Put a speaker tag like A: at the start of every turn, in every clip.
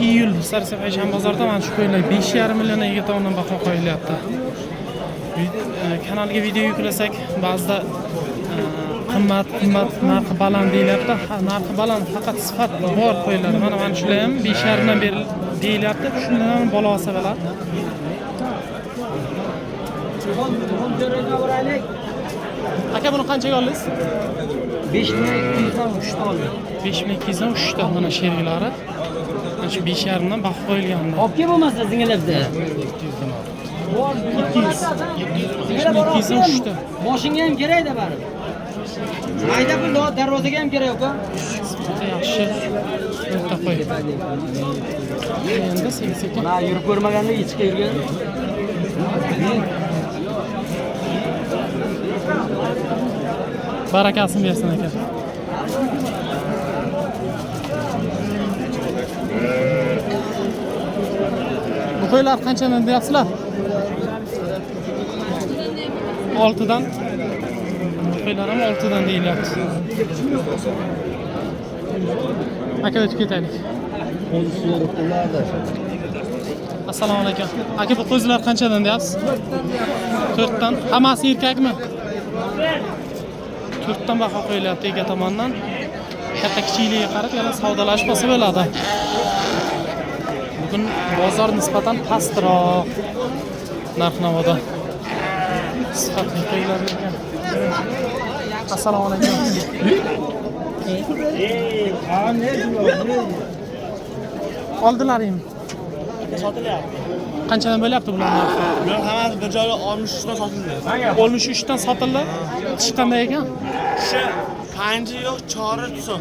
A: iyul Sarsiqaychan bozorda mana shu qo'ylar 5,5 millionga tomonidan baho qo'yilyapti. Kanalga video yuklasak, ba'zida qimmat narxi baland deyilyapti. Narxi baland faqat sifat bor qo'yiladi. Mana shular ham 5,5 dan beri deyilyapti. Shundan bola olsa bo'ladi. Aka buni qanchaga oldingiz?
B: 5,203 ta oldim.
A: 5,203 ta mana shergilari. Mana shu 5,5 dan baho qo'yilgan.
B: Olib kel bo'lmasa singilibdi.
A: 5,203 ta.
B: Boshingga ham kerak-da baribir. Mayda pul darvozaga ham kerak-ku.
A: Yaxshi. O'ta qo'y. Endi sekin-sekin.
B: Mana yurib ko'rmaganda ichga yurgan.
A: Barakasini bersin aka. Bu qo'ylar qanchadan deyapsizlar? 6 dan. Bu qo'ylar ham 6 dan deyilyapti. Aka o'tib ketaylik. Assalomu alaykum. Aka bu qo'ylar qanchadan deyapsiz? 4 dan. Hammasi erkakmi? 4 dan baho qo'yilyapti ega tomonidan. Katta kichikligiga qarab yana savdolash bo'lsa bo'ladi. Bugun bozor nisbatan pastroq narx-navoda. Sifatli qo'ylar ekan. Assalomu alaykum. Oldilaringmi?
C: Sotilyapti.
A: Qanchadan bo'lyapti bular narxi?
C: Bular hammasi bir joyda 63 dan sotildi.
A: 63 dan sotildi. Tish qanday ekan?
C: Shu panji yo'q, chori tuson.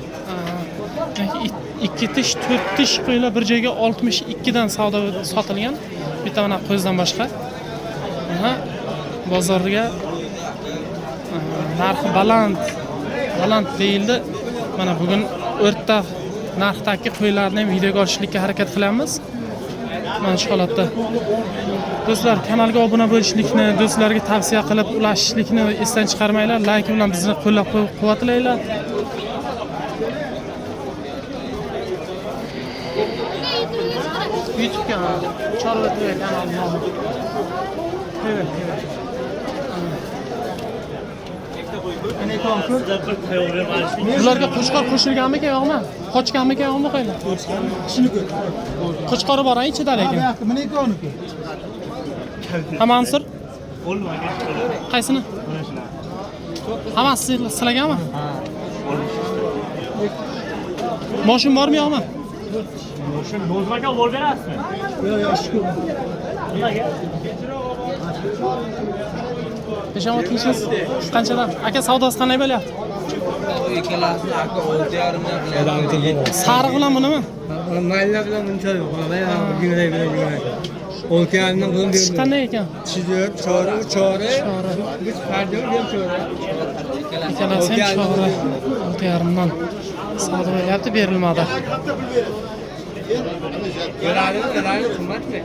A: 2 tish, 4 tish qo'ylar bir joyga 62 dan savdo sotilgan. Bitta mana qo'zdan boshqa. Bozorga narxi baland deyildi. Mana bugun o'rta narxdagi qo'ylarni ham videoga olishlikka harakat qilamiz. Mana shu holatda. Do'stlar, kanalga obuna bo'lishlikni, do'stlarga tavsiya qilib ulashishlikni esdan chiqarmanglar. Like bilan bizni qo'llab-quvvatlanglar. YouTube kanali, Chorva TV kanali nomi. Evet. Bularga qo'chqor qo'shilganmi-ki, yo'qmi? Qochganmi-ki, yo'qmi qo'ylar? Qo'chqori bor, ichida lekin. Ha, Mansur? Qaysini? Hammasi silaganmi? Moshin bormi, yo'qmi?
C: Moshin bozmagan bo'l berasizmi?
B: Yo'q, yaxshi.
C: Nimaga?
A: Peshon o'tishimiz qanchadan? Aka savdosi qanday bo'lyapti?
B: Ikkalasini aka 6,5
A: Sariq bilan bunimi?
B: Mayla bilan buncha yo'q. Bunday bilan. Olkandan buni
A: Tish qanday ekan?
B: Chizib, chori. Biz farqi yo'q, ham chori.
A: Ikkalasi ham chori. 6,5 dan savdo bo'lyapti, berilmadi.
B: Yararlı qimmatmi?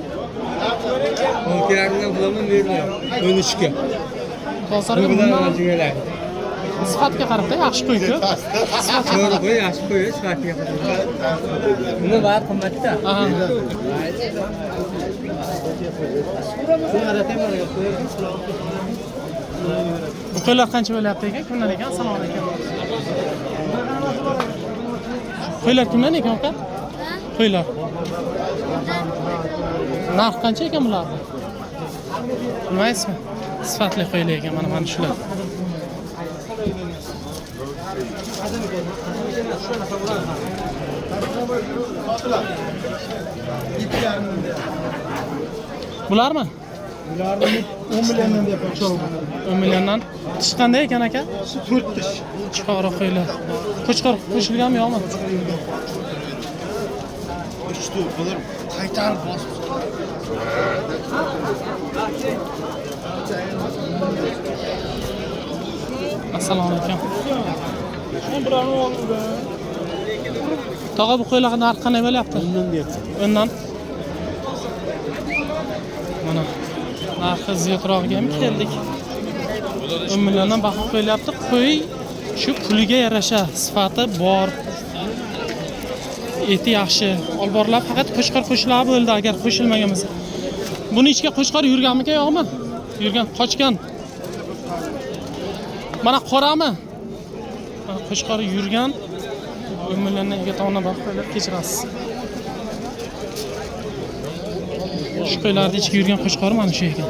B: Olkandan pulini bermayman. 13 ga.
A: Bozorga bundan sifatga qarab yaxshi qo'yku.
B: To'g'ri qo'y, yaxshi qo'y, sifatga qarab. Buni bari qimmatda.
A: Bu qo'ylar qancha bo'lyapti ekan? Kimdan ekan? Assalomu alaykum. Qo'ylar kimdan ekan aka? Qo'ylar. Narx qancha ekan bularning? Bilmaysizmi? Sifatli qo'ylar ekan mana shular. Bularmi?
B: Bularni 10 milliondan deb qo'yib.
A: 10 milliondan. Tish qanday ekan aka?
B: 4 tish.
A: Chora qo'ylar. Qo'chqor qo'shilganmi yo'qmi?
C: Ushtu, bular qaytarib bosib.
A: Assalomu alaykum. Tog'a bu qo'ylarning narxi qanday bo'lyapti? Undan. Mana narxi ziyodrog'iga ham keldik. 10 milliondan baho qo'yilyapti. Qo'y Shu puliga yarasha sifati bor. Eti yaxshi. Olborlar faqat qo'shqor qo'shilib bo'ldi agar qo'shilmagan bo'lsa. Buni ichga qo'shqor yurganmi yo'qmi? Yurgan, qochgan. Mana qorami? Mana qo'shqor yurgan. O'mirlarni ega tomonidan boqib kechirasiz. Shu qo'ylarning ichga yurgan qo'shqor mana shu ekan.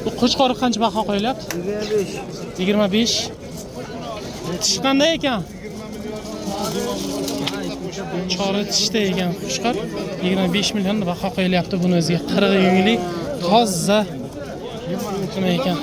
A: Bu qo'shqor qancha baho qo'yilyapti? 25. Tish qanday ekan? Chori tishda ekan qo'shqor. 25 million baho qo'yilyapti buni o'ziga. 40 yungli toza nima ekan?